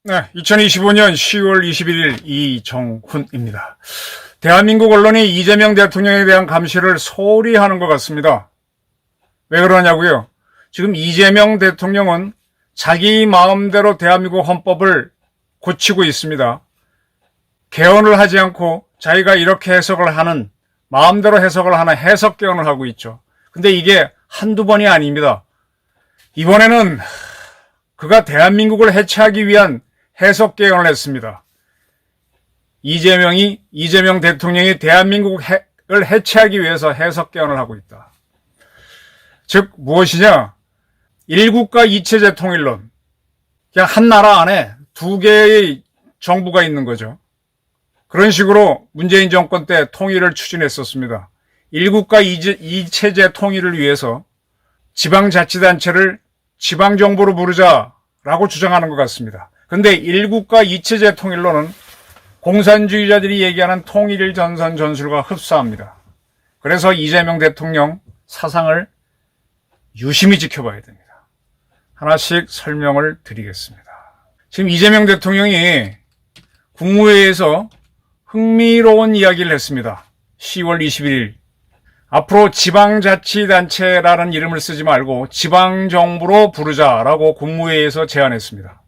네, 2025년 10월 21일 이정훈입니다. 대한민국 언론이 이재명 대통령에 대한 감시를 소홀히 하는 것 같습니다. 왜 그러냐고요? 지금 이재명 대통령은 자기 마음대로 대한민국 헌법을 고치고 있습니다. 개헌을 하지 않고 자기가 이렇게 해석을 하는, 마음대로 해석을 하는 해석 개헌을 하고 있죠. 근데 이게 한두 번이 아닙니다. 이번에는 그가 대한민국을 해체하기 위한 해석 개헌을 했습니다. 이재명 대통령이 대한민국을 해체하기 위해서 해석 개헌을 하고 있다. 즉 무엇이냐? 일국가 이체제 통일론. 그냥 한 나라 안에 두 개의 정부가 있는 거죠. 그런 식으로 문재인 정권 때 통일을 추진했었습니다. 일국가 이체제 통일을 위해서 지방자치단체를 지방정부로 부르자라고 주장하는 것 같습니다. 근데 일국가 이체제 통일론은 공산주의자들이 얘기하는 통일 전선 전술과 흡사합니다. 그래서 이재명 대통령 사상을 유심히 지켜봐야 됩니다. 하나씩 설명을 드리겠습니다. 지금 이재명 대통령이 국무회의에서 흥미로운 이야기를 했습니다. 10월 21일. 앞으로 지방자치단체라는 이름을 쓰지 말고 지방정부로 부르자라고 국무회의에서 제안했습니다.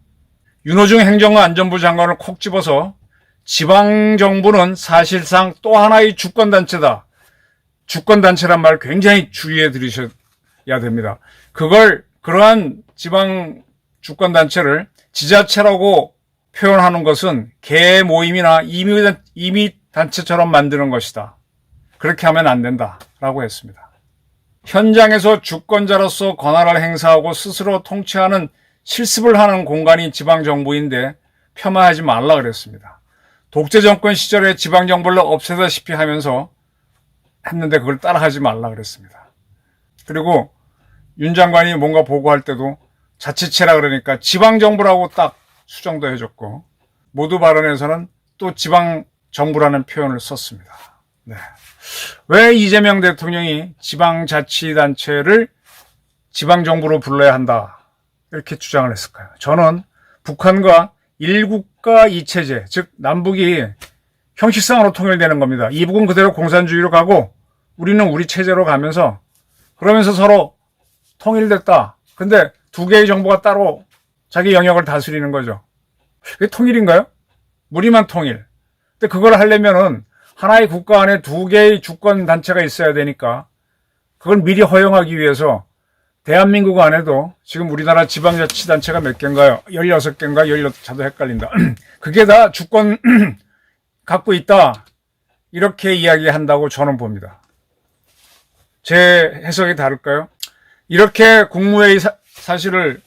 윤호중 행정과 안전부 장관을 콕 집어서 지방정부는 사실상 또 하나의 주권단체다. 주권단체란 말 굉장히 주의해 들으셔야 됩니다. 그러한 지방 주권단체를 지자체라고 표현하는 것은 개 모임이나 임의단체처럼 만드는 것이다. 그렇게 하면 안 된다라고 했습니다. 현장에서 주권자로서 권한을 행사하고 스스로 통치하는 실습을 하는 공간이 지방정부인데 폄하하지 말라 그랬습니다. 독재 정권 시절에 지방정부를 없애다시피 하면서 했는데 그걸 따라하지 말라 그랬습니다. 그리고 윤 장관이 뭔가 보고할 때도 자치체라 그러니까 지방정부라고 딱 수정도 해줬고 모두 발언에서는 또 지방정부라는 표현을 썼습니다. 네. 왜 이재명 대통령이 지방자치단체를 지방정부로 불러야 한다 이렇게 주장을 했을까요? 저는 북한과 일국가 이체제, 즉 남북이 형식상으로 통일되는 겁니다. 이북은 그대로 공산주의로 가고 우리는 우리 체제로 가면서 그러면서 서로 통일됐다. 근데 두 개의 정부가 따로 자기 영역을 다스리는 거죠. 그게 통일인가요? 무리만 통일. 근데 그걸 하려면은 하나의 국가 안에 두 개의 주권 단체가 있어야 되니까 그걸 미리 허용하기 위해서 대한민국 안에도 지금 우리나라 지방자치단체가 몇 개인가요? 16개인가 16차도 헷갈린다. 그게 다 주권 갖고 있다. 이렇게 이야기한다고 저는 봅니다. 제 해석이 다를까요? 이렇게 국무회의 사실을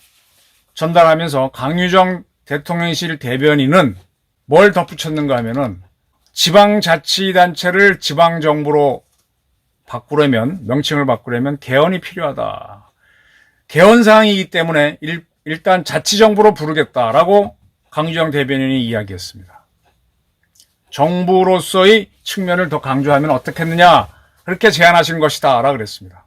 전달하면서 강유정 대통령실 대변인은 뭘 덧붙였는가 하면은 지방자치단체를 지방정부로 바꾸려면, 명칭을 바꾸려면 개헌이 필요하다. 개헌 사항이기 때문에 일단 자치정부로 부르겠다라고 강유정 대변인이 이야기했습니다. 정부로서의 측면을 더 강조하면 어떻겠느냐 그렇게 제안하신 것이다 라고 그랬습니다.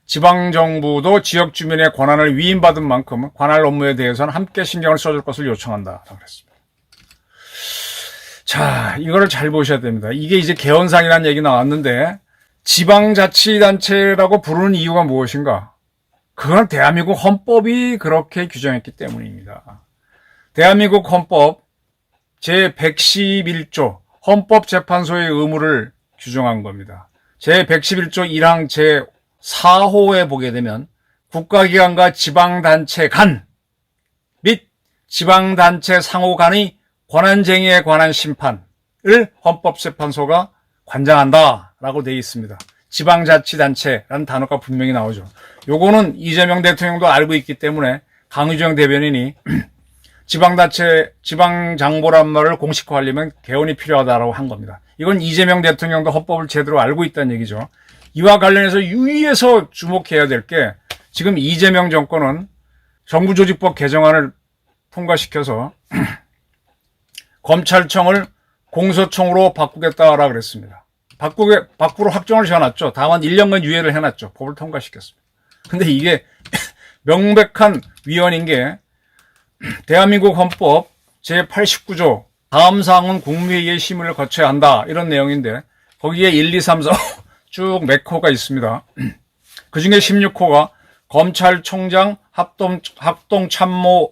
지방정부도 지역 주민의 권한을 위임받은 만큼 관할 업무에 대해서는 함께 신경을 써줄 것을 요청한다 라고 그랬습니다. 자, 이거를 잘 보셔야 됩니다. 이게 이제 개헌상이라는 얘기 나왔는데 지방자치단체라고 부르는 이유가 무엇인가? 그건 대한민국 헌법이 그렇게 규정했기 때문입니다. 대한민국 헌법 제111조 헌법재판소의 의무를 규정한 겁니다. 제111조 1항 제4호에 보게 되면 국가기관과 지방단체 간 및 지방단체 상호 간의 권한쟁의에 관한 심판을 헌법재판소가 관장한다라고 되어 있습니다. 지방자치단체라는 단어가 분명히 나오죠. 요거는 이재명 대통령도 알고 있기 때문에 강유정 대변인이 지방단체, 지방장보란 말을 공식화하려면 개헌이 필요하다라고 한 겁니다. 이건 이재명 대통령도 헌법을 제대로 알고 있다는 얘기죠. 이와 관련해서 유의해서 주목해야 될 게 지금 이재명 정권은 정부조직법 개정안을 통과시켜서 검찰청을 공소청으로 바꾸겠다라 그랬습니다. 밖으로 확정을 지어놨죠. 다만 1년간 유예를 해놨죠. 법을 통과시켰습니다. 근데 이게 명백한 위헌인 게 대한민국 헌법 제89조 다음 사항은 국무회의의 심의를 거쳐야 한다 이런 내용인데 거기에 1, 2, 3, 4 쭉 몇 호가 있습니다. 그중에 16호가 검찰총장, 합동참모의장,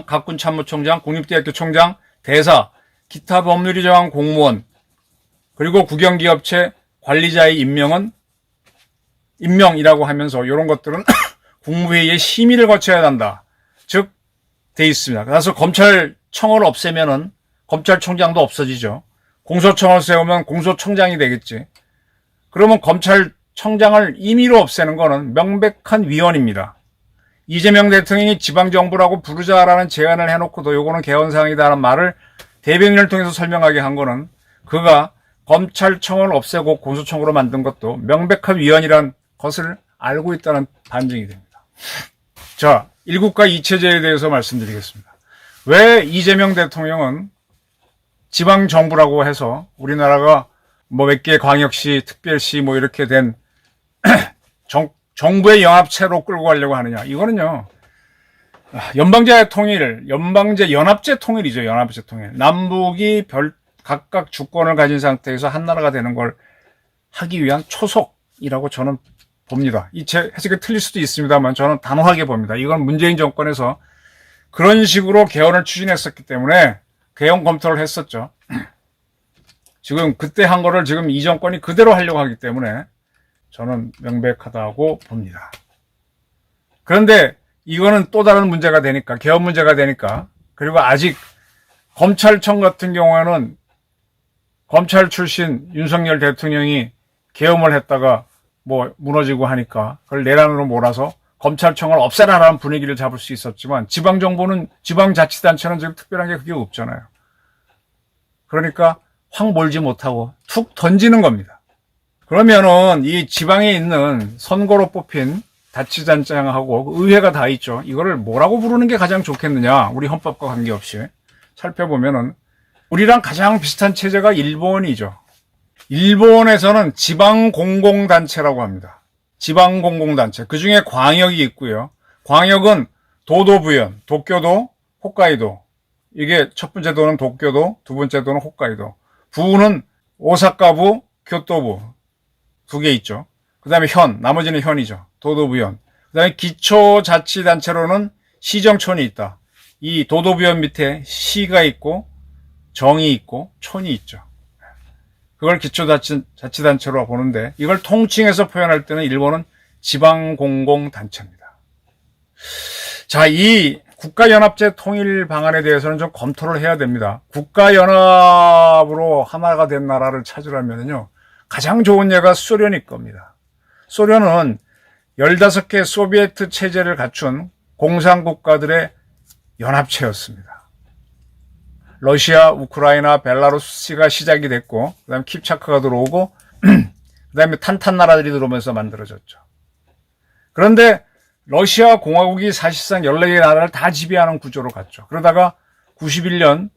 각군참모총장, 국립대학교 총장, 대사, 기타 법률이 정한 공무원 그리고 국영기업체 관리자의 임명이라고 하면서 이런 것들은 국무회의의 심의를 거쳐야 한다. 즉 돼 있습니다. 그래서 검찰청을 없애면은 검찰총장도 없어지죠. 공소청을 세우면 공소총장이 되겠지. 그러면 검찰청장을 임의로 없애는 거는 명백한 위헌입니다. 이재명 대통령이 지방정부라고 부르자라는 제안을 해놓고도 요거는 개헌사항이다라는 말을 대변인을 통해서 설명하게 한 거는 그가 검찰청을 없애고 공소청으로 만든 것도 명백한 위헌이란 것을 알고 있다는 반증이 됩니다. 자, 1국가 2체제에 대해서 말씀드리겠습니다. 왜 이재명 대통령은 지방정부라고 해서 우리나라가 뭐 몇 개 광역시, 특별시 뭐 이렇게 된 정부의 영합체로 끌고 가려고 하느냐. 이거는요, 연방제 연합제 통일이죠. 연합제 통일. 남북이 각각 주권을 가진 상태에서 한 나라가 되는 걸 하기 위한 초석이라고 저는 봅니다. 제 해석이 틀릴 수도 있습니다만 저는 단호하게 봅니다. 이건 문재인 정권에서 그런 식으로 개헌을 추진했었기 때문에 개헌 검토를 했었죠. 지금 그때 한 거를 지금 이 정권이 그대로 하려고 하기 때문에 저는 명백하다고 봅니다. 그런데 이거는 또 다른 문제가 되니까, 개헌 문제가 되니까, 그리고 아직 검찰청 같은 경우에는 검찰 출신 윤석열 대통령이 계엄을 했다가 뭐 무너지고 하니까 그걸 내란으로 몰아서 검찰청을 없애라라는 분위기를 잡을 수 있었지만 지방정부는, 지방자치단체는 지금 특별한 게 그게 없잖아요. 그러니까 확 몰지 못하고 툭 던지는 겁니다. 그러면은 이 지방에 있는 선거로 뽑힌 자치단체하고 의회가 다 있죠. 이거를 뭐라고 부르는 게 가장 좋겠느냐. 우리 헌법과 관계없이 살펴보면은 우리랑 가장 비슷한 체제가 일본이죠. 일본에서는 지방공공단체라고 합니다. 지방공공단체. 그 중에 광역이 있고요. 광역은 도도부현, 도쿄도, 홋카이도. 이게 첫 번째 도는 도쿄도, 두 번째 도는 홋카이도. 부는 오사카부, 교토부. 두 개 있죠. 그 다음에 나머지는 현이죠. 도도부현. 그 다음에 기초자치단체로는 시정촌이 있다. 이 도도부현 밑에 시가 있고, 정이 있고, 촌이 있죠. 그걸 기초자치단체로 보는데, 이걸 통칭해서 표현할 때는 일본은 지방공공단체입니다. 자, 이 국가연합제 통일 방안에 대해서는 좀 검토를 해야 됩니다. 국가연합으로 하나가 된 나라를 찾으려면요, 가장 좋은 예가 소련일 겁니다. 소련은 15개 소비에트 체제를 갖춘 공산국가들의 연합체였습니다. 러시아, 우크라이나, 벨라루스가 시작이 됐고, 그 다음에 킵차크가 들어오고, 그 다음에 탄탄 나라들이 들어오면서 만들어졌죠. 그런데 러시아 공화국이 사실상 14개의 나라를 다 지배하는 구조로 갔죠. 그러다가 91년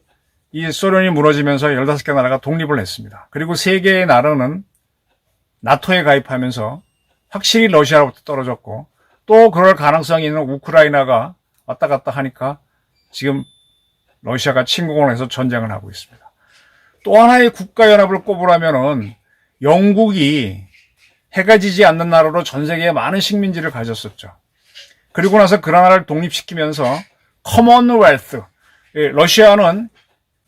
이 소련이 무너지면서 15개 나라가 독립을 했습니다. 그리고 3개의 나라는 나토에 가입하면서 확실히 러시아로부터 떨어졌고, 또 그럴 가능성이 있는 우크라이나가 왔다 갔다 하니까 지금 러시아가 침공을 해서 전쟁을 하고 있습니다. 또 하나의 국가연합을 꼽으라면은 영국이 해가 지지 않는 나라로 전 세계에 많은 식민지를 가졌었죠. 그리고 나서 그 나라를 독립시키면서 커먼웰스, 러시아는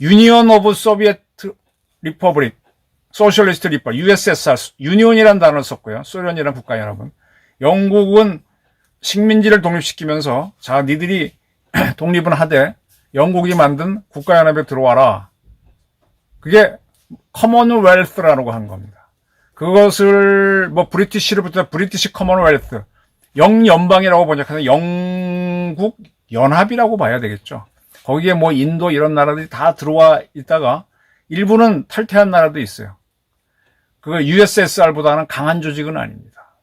유니언 오브 소비에트 리퍼블릭, 소셜리스트 리퍼블릭, USSR, 유니온이라는 단어를 썼고요. 소련이라는 국가연합은. 영국은 식민지를 독립시키면서 자, 니들이 독립은 하되 영국이 만든 국가연합에 들어와라. 그게 커먼웰스라고 한 겁니다. 그것을 뭐 브리티시로부터 브리티시 커먼웰스, 영연방이라고 번역하면 영국 연합이라고 봐야 되겠죠. 거기에 뭐 인도 이런 나라들이 다 들어와 있다가 일부는 탈퇴한 나라도 있어요. 그거 USSR보다는 강한 조직은 아닙니다.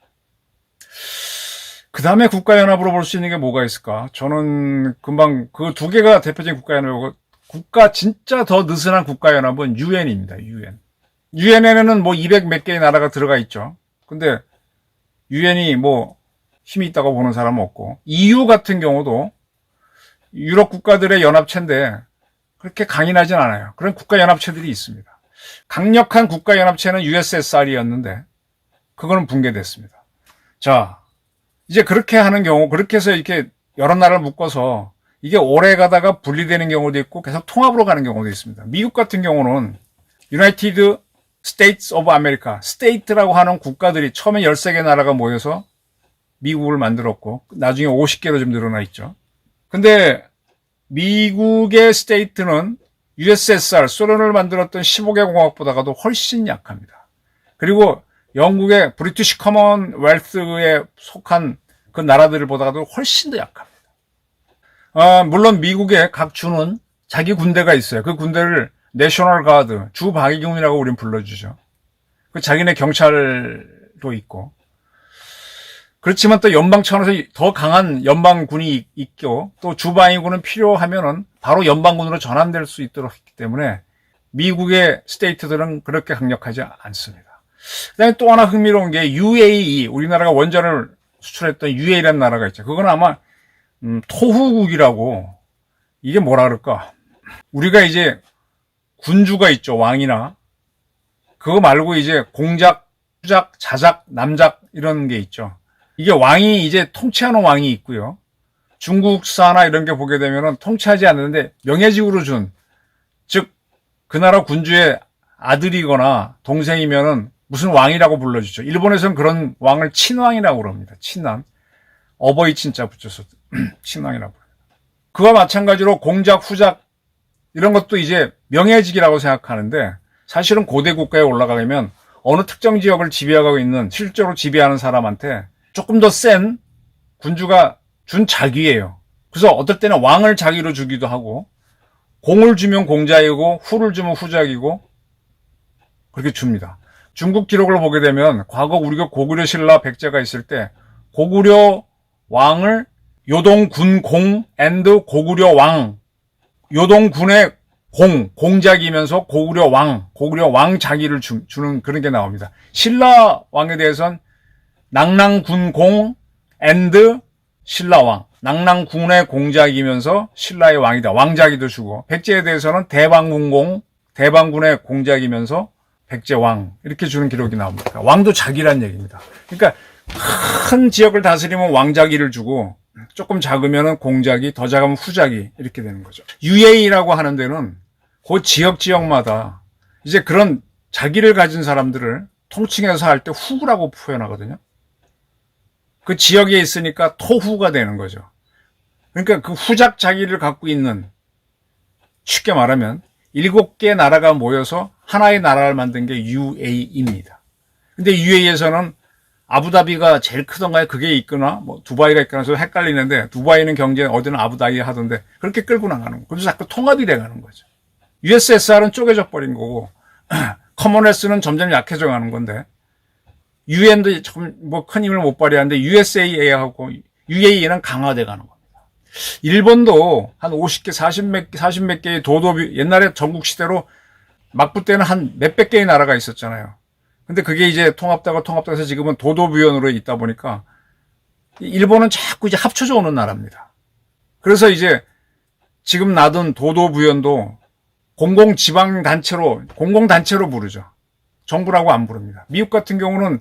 그 다음에 국가연합으로 볼 수 있는 게 뭐가 있을까? 저는 금방 그 두 개가 대표적인 국가연합이고, 진짜 더 느슨한 국가연합은 유엔입니다. 유엔에는 뭐 200 몇 개의 나라가 들어가 있죠. 근데 유엔이 뭐 힘이 있다고 보는 사람은 없고, EU 같은 경우도 유럽 국가들의 연합체인데 그렇게 강인하진 않아요. 그런 국가연합체들이 있습니다. 강력한 국가연합체는 USSR이었는데 그거는 붕괴됐습니다. 자, 이제 그렇게 하는 경우, 그렇게 해서 이렇게 여러 나라를 묶어서 이게 오래 가다가 분리되는 경우도 있고 계속 통합으로 가는 경우도 있습니다. 미국 같은 경우는 United States of America, 스테이트라고 하는 국가들이 처음에 13개 나라가 모여서 미국을 만들었고 나중에 50개로 좀 늘어나 있죠. 근데 미국의 스테이트는 USSR, 소련을 만들었던 15개 공화국보다도 훨씬 약합니다. 그리고 영국의 브리티시 커먼웰스에 속한 그 나라들보다도 훨씬 더 약합니다. 물론 미국의 각 주는 자기 군대가 있어요. 그 군대를 내셔널 가드, 주방위군이라고 우린 불러주죠. 그 자기네 경찰도 있고. 그렇지만 또 연방 차원에서 더 강한 연방군이 있고, 또 주방위군은 필요하면은 바로 연방군으로 전환될 수 있도록 했기 때문에 미국의 스테이트들은 그렇게 강력하지 않습니다. 그다음에 또 하나 흥미로운 게 UAE, 우리나라가 원전을 수출했던 UAE라는 나라가 있죠. 그건 아마 토후국이라고, 이게 뭐라 그럴까? 우리가 이제 군주가 있죠. 왕이나. 그거 말고 이제 공작, 후작, 자작, 남작 이런 게 있죠. 이게 왕이 이제 통치하는 왕이 있고요. 중국사나 이런 게 보게 되면은 통치하지 않는데 명예직으로 준, 즉 그 나라 군주의 아들이거나 동생이면은 무슨 왕이라고 불러주죠. 일본에서는 그런 왕을 친왕이라고 그럽니다. 친왕. 어버이 친자 붙여서 친왕이라고 불러요. 그와 마찬가지로 공작, 후작 이런 것도 이제 명예직이라고 생각하는데 사실은 고대 국가에 올라가면 어느 특정 지역을 지배하고 있는, 실제로 지배하는 사람한테 조금 더 센 군주가 준 자기예요. 그래서 어떨 때는 왕을 자기로 주기도 하고, 공을 주면 공자이고 후를 주면 후작이고 그렇게 줍니다. 중국 기록을 보게 되면 과거 우리가 고구려 신라 백제가 있을 때 고구려 왕을 요동군 공 앤드 고구려 왕, 요동군의 공작이면서 고구려 왕 자기를 주는 그런 게 나옵니다. 신라 왕에 대해서는 낙랑군 공 앤드 신라왕, 낙랑군의 공작이면서 신라의 왕이다, 왕자기도 주고, 백제에 대해서는 대방군공, 대방군의 공작이면서 백제왕 이렇게 주는 기록이 나옵니다. 왕도 자기란 얘기입니다. 그러니까 큰 지역을 다스리면 왕자기를 주고 조금 작으면 공자기, 더 작으면 후자기 이렇게 되는 거죠. UAE라고 하는 데는 그 지역마다 이제 그런 자기를 가진 사람들을 통칭해서 할 때 후라고 표현하거든요. 그 지역에 있으니까 토후가 되는 거죠. 그러니까 그 후작 자기를 갖고 있는, 쉽게 말하면 7개 나라가 모여서 하나의 나라를 만든 게 UAE입니다. 근데 UAE에서는 아부다비가 제일 크던가요? 그게 있거나 뭐 두바이가 있거나 해서 헷갈리는데, 두바이는 경제, 어디는 아부다비 하던데 그렇게 끌고 나가는 거예요. 그래서 자꾸 통합이 돼가는 거죠. USSR은 쪼개져 버린 거고 커먼웰스는 점점 약해져 가는 건데, UN도 조금 뭐 큰 힘을 못 발휘하는데 USA하고 UAE는 강화돼 가는 겁니다. 일본도 한 50개, 40 몇 개의 옛날에 전국시대로 막부 때는 한 몇백 개의 나라가 있었잖아요. 근데 그게 이제 통합되고 해서 지금은 도도부연으로 있다 보니까 일본은 자꾸 이제 합쳐져 오는 나라입니다. 그래서 이제 지금 놔둔 도도부연도 공공단체로 부르죠. 정부라고 안 부릅니다. 미국 같은 경우는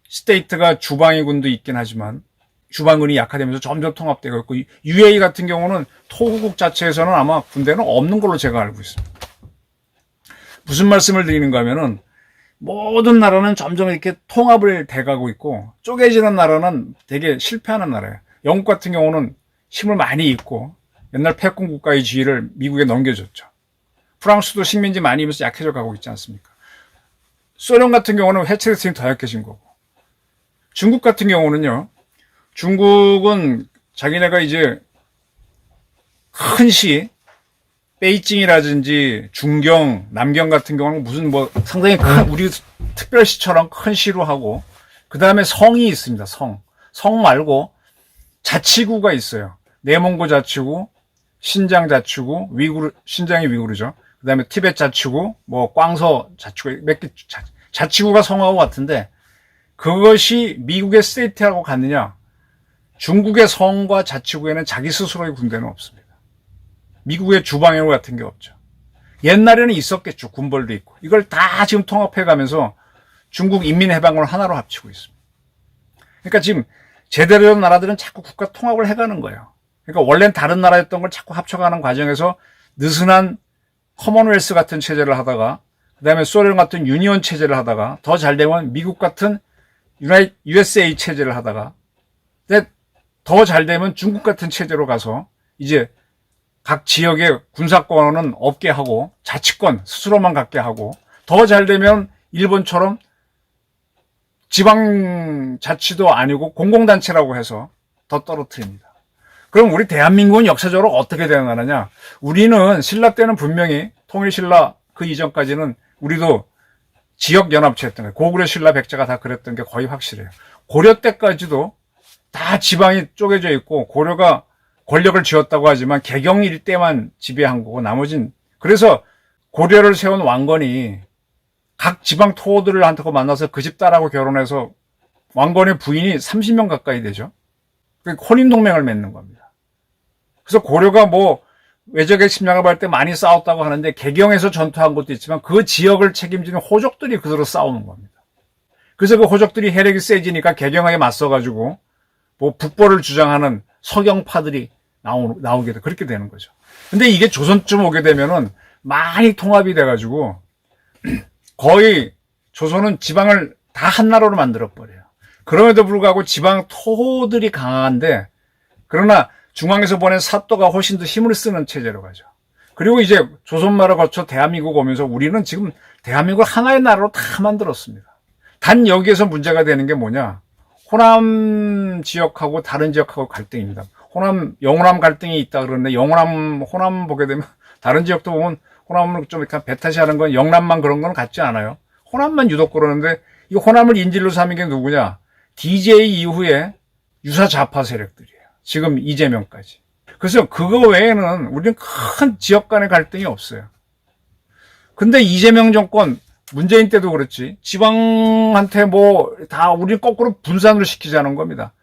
스테이트가 주방위군도 있긴 하지만 주방군이 약화되면서 점점 통합되고 있고, UAE 같은 경우는 토후국 자체에서는 아마 군대는 없는 걸로 제가 알고 있습니다. 무슨 말씀을 드리는가 하면은 모든 나라는 점점 이렇게 통합을 돼가고 있고 쪼개지는 나라는 되게 실패하는 나라예요. 영국 같은 경우는 힘을 많이 잃고 옛날 패권 국가의 지위를 미국에 넘겨줬죠. 프랑스도 식민지 많이 입어서 약해져 가고 있지 않습니까? 소련 같은 경우는 해체됐으니 더 약해진 거고. 중국 같은 경우는요, 중국은 자기네가 이제 큰 시, 베이징이라든지 중경, 남경 같은 경우는 무슨 뭐 상당히 큰, 우리 특별시처럼 큰 시로 하고, 그 다음에 성이 있습니다. 성 말고 자치구가 있어요. 내몽고 자치구, 신장 자치구, 신장이 위구르죠. 그 다음에 티벳 자치구, 뭐 꽝서 자치구, 몇 개 자치구가 성하고 같은데 그것이 미국의 스테이트하고 같느냐? 중국의 성과 자치구에는 자기 스스로의 군대는 없습니다. 미국의 주방해구 같은 게 없죠. 옛날에는 있었겠죠. 군벌도 있고. 이걸 다 지금 통합해가면서 중국 인민해방을 하나로 합치고 있습니다. 그러니까 지금 제대로 된 나라들은 자꾸 국가 통합을 해가는 거예요. 그러니까 원래는 다른 나라였던 걸 자꾸 합쳐가는 과정에서 느슨한 커먼웰스 같은 체제를 하다가 그다음에 소련 같은 유니온 체제를 하다가 더 잘 되면 미국 같은 USA 체제를 하다가 더 잘 되면 중국 같은 체제로 가서 이제 각 지역의 군사권은 없게 하고 자치권 스스로만 갖게 하고 더 잘 되면 일본처럼 지방자치도 아니고 공공단체라고 해서 더 떨어뜨립니다. 그럼 우리 대한민국은 역사적으로 어떻게 되어가느냐? 우리는 신라 때는 분명히 통일신라 그 이전까지는 우리도 지역연합체였던 거예요. 고구려 신라 백제가 다 그랬던 게 거의 확실해요. 고려 때까지도 다 지방이 쪼개져 있고 고려가 권력을 쥐었다고 하지만 개경 일대만 지배한 거고 나머진 그래서 고려를 세운 왕건이 각 지방 토호들을 한테 만나서 그 집 딸하고 결혼해서 왕건의 부인이 30명 가까이 되죠. 혼인동맹을 맺는 겁니다. 그래서 고려가 뭐 외적의 침략을 받을 때 많이 싸웠다고 하는데 개경에서 전투한 것도 있지만 그 지역을 책임지는 호족들이 그대로 싸우는 겁니다. 그래서 그 호족들이 혜력이 세지니까 개경에 맞서가지고 뭐 북벌을 주장하는 서경파들이 나오게 돼 그렇게 되는 거죠. 근데 이게 조선쯤 오게 되면은 많이 통합이 돼가지고 거의 조선은 지방을 다 한 나라로 만들어 버려요. 그럼에도 불구하고 지방 토호들이 강한데 그러나 중앙에서 보낸 사또가 훨씬 더 힘을 쓰는 체제로 가죠. 그리고 이제 조선말을 거쳐 대한민국 오면서 우리는 지금 대한민국을 하나의 나라로 다 만들었습니다. 단 여기에서 문제가 되는 게 뭐냐? 호남 지역하고 다른 지역하고 갈등입니다. 영호남 갈등이 있다 그러는데 호남 보게 되면 다른 지역도 보면 호남을 좀 이렇게 배타시하는 건 영남만 그런 건 같지 않아요. 호남만 유독 그러는데 이 호남을 인질로 삼은 게 누구냐? DJ 이후에 유사 좌파 세력들이에요. 지금 이재명까지. 그래서 그거 외에는 우리는 큰 지역 간의 갈등이 없어요. 근데 이재명 정권, 문재인 때도 그렇지, 지방한테 뭐 다 우리 거꾸로 분산을 시키자는 겁니다.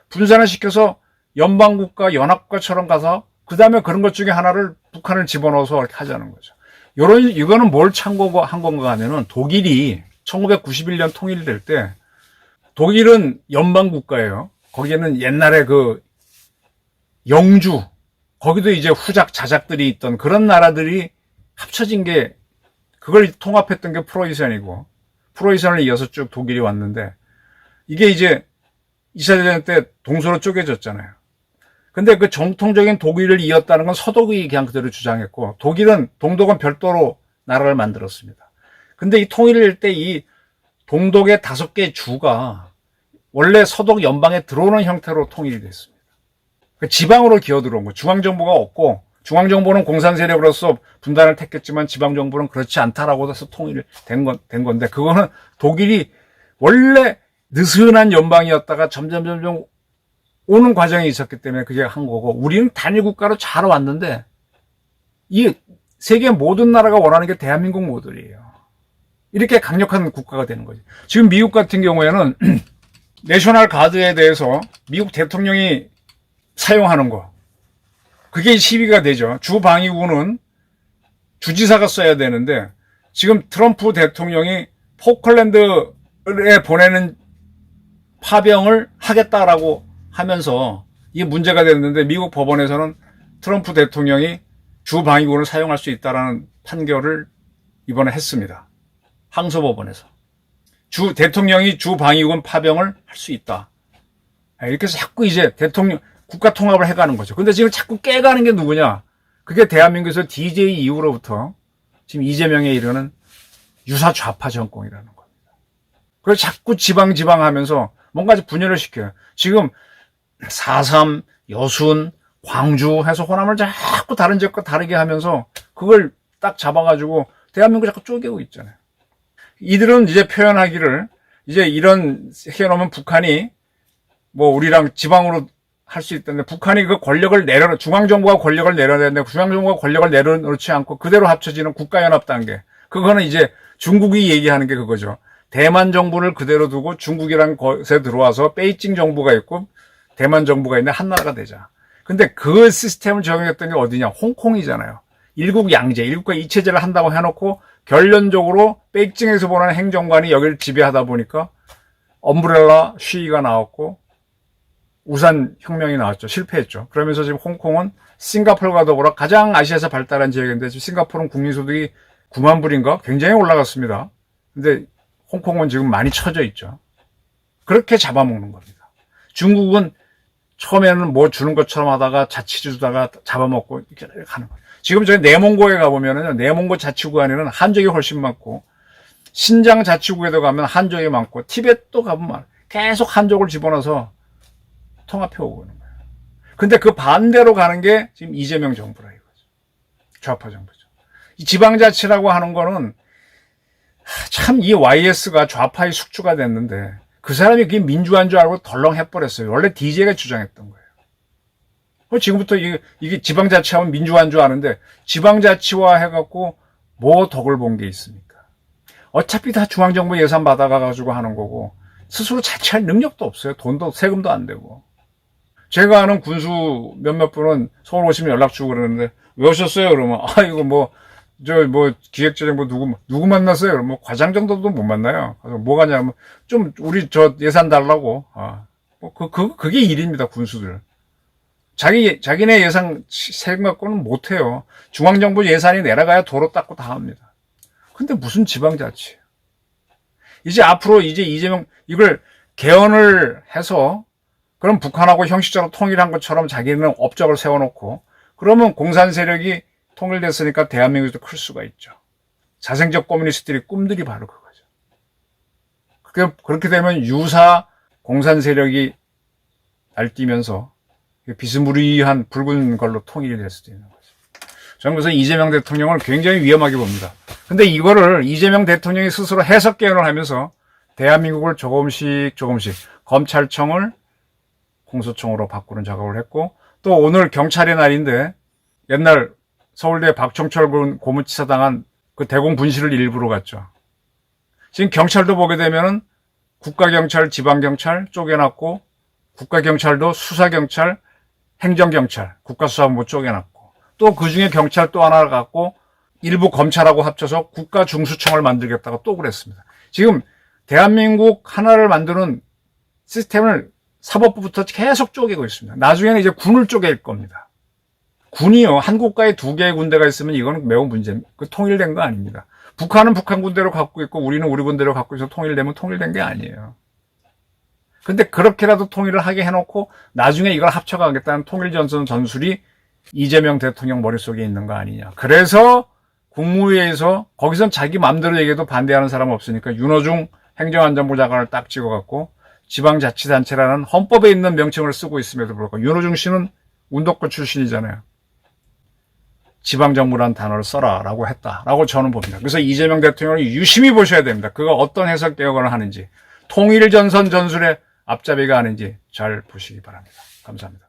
분산을 시켜서 연방국가, 연합국가처럼 가서 그 다음에 그런 것 중에 하나를 북한을 집어넣어서 이렇게 하자는 거죠. 이거는 뭘 참고한 건가 하면은 독일이 1991년 통일될 때 독일은 연방국가예요. 거기에는 옛날에 그 영주, 거기도 이제 후작, 자작들이 있던 그런 나라들이 합쳐진 게, 그걸 통합했던 게 프로이센이고, 프로이센을 이어서 쭉 독일이 왔는데, 이게 이제 2차 대전 때 동서로 쪼개졌잖아요. 근데 그 정통적인 독일을 이었다는 건 서독이 그냥 그대로 주장했고, 독일은, 동독은 별도로 나라를 만들었습니다. 근데 이 통일일 때 이 동독의 5개 주가 원래 서독 연방에 들어오는 형태로 통일이 됐습니다. 지방으로 기어들어온 거. 중앙정부가 없고, 중앙정부는 공산 세력으로서 분단을 택했지만 지방정부는 그렇지 않다라고 해서 통일이 된 건데, 그거는 독일이 원래 느슨한 연방이었다가 점점 오는 과정이 있었기 때문에 그게 한 거고, 우리는 단일 국가로 잘 왔는데, 이 세계 모든 나라가 원하는 게 대한민국 모델이에요. 이렇게 강력한 국가가 되는 거죠. 지금 미국 같은 경우에는 내셔널 가드에 대해서 미국 대통령이 사용하는 거, 그게 시비가 되죠. 주방위군은 주지사가 써야 되는데 지금 트럼프 대통령이 포클랜드에 보내는 파병을 하겠다라고 하면서 이게 문제가 됐는데 미국 법원에서는 트럼프 대통령이 주방위군을 사용할 수 있다라는 판결을 이번에 했습니다. 항소법원에서. 대통령이 주방위군 파병을 할 수 있다. 이렇게 해서 자꾸 이제 국가 통합을 해가는 거죠. 근데 지금 자꾸 깨가는 게 누구냐? 그게 대한민국에서 DJ 이후로부터 지금 이재명에 이르는 유사 좌파 정권이라는 겁니다. 그래서 자꾸 지방 하면서 뭔가 분열을 시켜요. 지금 4.3, 여순, 광주 해서 호남을 자꾸 다른 지역과 다르게 하면서 그걸 딱 잡아가지고 대한민국 자꾸 쪼개고 있잖아요. 이들은 이제 표현하기를 이제 이런 해놓으면 북한이 뭐 우리랑 지방으로 할 수 있다는데 북한이 그 권력을 중앙정부가 권력을 내려내는데 중앙정부가 권력을 내려놓지 않고 그대로 합쳐지는 국가연합 단계. 그거는 이제 중국이 얘기하는 게 그거죠. 대만 정부를 그대로 두고 중국이라는 곳에 들어와서 베이징 정부가 있고 대만 정부가 있는데 한 나라가 되자. 근데 그 시스템을 적용했던 게 어디냐? 홍콩이잖아요. 일국 양제, 일국과 이체제를 한다고 해놓고 결론적으로 베이징에서 보는 행정관이 여기를 지배하다 보니까 엄브렐라 시위가 나왔고 우산 혁명이 나왔죠. 실패했죠. 그러면서 지금 홍콩은 싱가포르와 더불어 가장 아시아에서 발달한 지역인데 지금 싱가포르는 국민소득이 9만 불인가? 굉장히 올라갔습니다. 근데 홍콩은 지금 많이 처져 있죠. 그렇게 잡아먹는 겁니다. 중국은 처음에는 뭐 주는 것처럼 하다가 자치 주다가 잡아먹고 이렇게 가는 거예요. 지금 저희 내몽고에 가보면은 내몽고 자치구 안에는 한족이 훨씬 많고 신장 자치구에도 가면 한족이 많고 티벳도 가보면 계속 한족을 집어넣어서 통합해 오고 있는 거예요. 근데 그 반대로 가는 게 지금 이재명 정부라 이거죠. 좌파 정부죠. 이 지방자치라고 하는 거는 참 이 YS가 좌파의 숙주가 됐는데 그 사람이 그게 민주화인 줄 알고 덜렁 해버렸어요. 원래 DJ가 주장했던 거예요. 지금부터 이게 지방자치하면 민주화인 줄 아는데 지방자치화 해갖고 뭐 덕을 본 게 있습니까? 어차피 다 중앙정부 예산 받아가지고 하는 거고 스스로 자치할 능력도 없어요. 돈도 세금도 안 되고. 제가 아는 군수 몇몇 분은 서울 오시면 연락 주고 그러는데 왜 오셨어요? 그러면 이거 기획재정부 누구 만났어요? 그러면 과장 정도도 못 만나요. 그래서 뭐 가냐면 좀 우리 저 예산 달라고. 그게 일입니다. 군수들. 자기네 예산 세금 갖고는 못 해요. 중앙정부 예산이 내려가야 도로 닦고 다 합니다. 근데 무슨 지방자치. 이제 앞으로 이재명 이걸 개헌을 해서 그럼 북한하고 형식적으로 통일한 것처럼 자기는 업적을 세워놓고 그러면 공산 세력이 통일됐으니까 대한민국도 클 수가 있죠. 자생적 커뮤니스트들의 꿈들이 바로 그거죠. 그렇게 되면 유사 공산 세력이 날뛰면서 비스무리한 붉은 걸로 통일이 될 수도 있는 거죠. 저는 그래서 이재명 대통령을 굉장히 위험하게 봅니다. 근데 이거를 이재명 대통령이 스스로 해석 개헌을 하면서 대한민국을 조금씩 검찰청을 공소청으로 바꾸는 작업을 했고 또 오늘 경찰의 날인데 옛날 서울대 박종철 군 고문치사 당한 그 대공 분실을 일부러 갔죠. 지금 경찰도 보게 되면은 국가경찰, 지방경찰 쪼개놨고 국가경찰도 수사경찰, 행정경찰, 국가수사본부 쪼개놨고 또 그중에 경찰 또 하나 갖고 일부 검찰하고 합쳐서 국가중수청을 만들겠다고 또 그랬습니다. 지금 대한민국 하나를 만드는 시스템을 사법부부터 계속 쪼개고 있습니다. 나중에는 이제 군을 쪼갤 겁니다. 군이요. 한 국가에 2개의 군대가 있으면 이거는 매우 문제입니다. 통일된 거 아닙니다. 북한은 북한 군대로 갖고 있고 우리는 우리 군대로 갖고 있어서 통일되면 통일된 게 아니에요. 근데 그렇게라도 통일을 하게 해놓고 나중에 이걸 합쳐가겠다는 통일전선 전술이 이재명 대통령 머릿속에 있는 거 아니냐. 그래서 국무회의에서 거기선 자기 마음대로 얘기해도 반대하는 사람 없으니까 윤호중 행정안전부 장관을 딱 찍어갖고 지방자치단체라는 헌법에 있는 명칭을 쓰고 있음에도 불구하고 윤호중 씨는 운동권 출신이잖아요. 지방정부라는 단어를 써라라고 했다라고 저는 봅니다. 그래서 이재명 대통령을 유심히 보셔야 됩니다. 그가 어떤 해석 개혁을 하는지 통일전선 전술의 앞잡이가 아닌지 잘 보시기 바랍니다. 감사합니다.